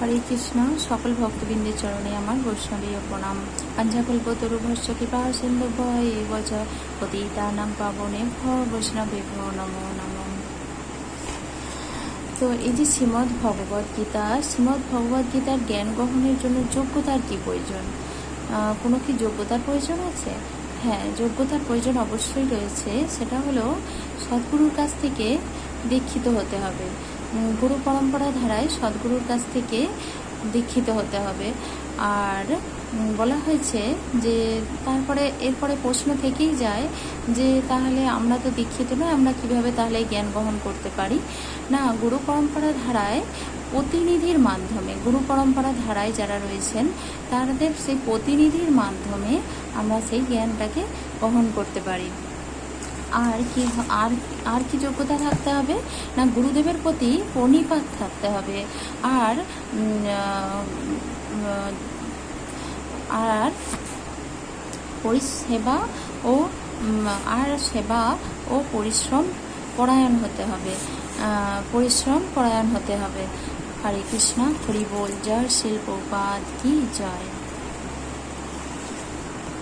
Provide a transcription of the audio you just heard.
হরে কৃষ্ণ। সকল ভক্তবৃন্দের চরণে আমার বৈষ্ণবীয় প্রণাম। পাঞ্জাকল্পতরুভশ্চ কৃপা সিন্ধুভ্য এব চ পতিতানাং পাবনেভ্যো বৈষ্ণবেভ্যো নমো নমঃ। তো এই যে শ্রীমদ্ ভগবদ্গীতার জ্ঞান গ্রহণের জন্য যোগ্যতার কি প্রয়োজন? কোনো কি যোগ্যতার প্রয়োজন আছে? হ্যাঁ, যোগ্যতার প্রয়োজন অবশ্যই রয়েছে। সেটা হলো সদ্গুরুর কাছ থেকে দীক্ষিত হতে হবে। গুরু পরম্পরা ধারায় সদ্গুরুর কাছ থেকে দীক্ষিত হতে হবে। আর বলা হয়েছে যে এরপরে প্রশ্ন থেকেই যায় যে তাহলে আমরা তো দীক্ষিত নয়, আমরা কিভাবে তাহলে জ্ঞান গ্রহণ করতে পারি? না, গুরু পরম্পরা ধারায় প্রতিনিধির মাধ্যমে, গুরু পরম্পরা ধারায় যারা রয়েছেন তাদের সেই প্রতিনিধির মাধ্যমে আমরা সেই জ্ঞানটাকে গ্রহণ করতে পারি। আর কি যোগ্যতা থাকতে হবে? না, গুরুদেবের প্রতি প্রণিপাত থাকতে হবে। আর সেবা ও পরিশ্রম পরায়ণ হতে হবে। হরে কৃষ্ণ, হরি বল। জয় শিল প্রপাত কি জয়।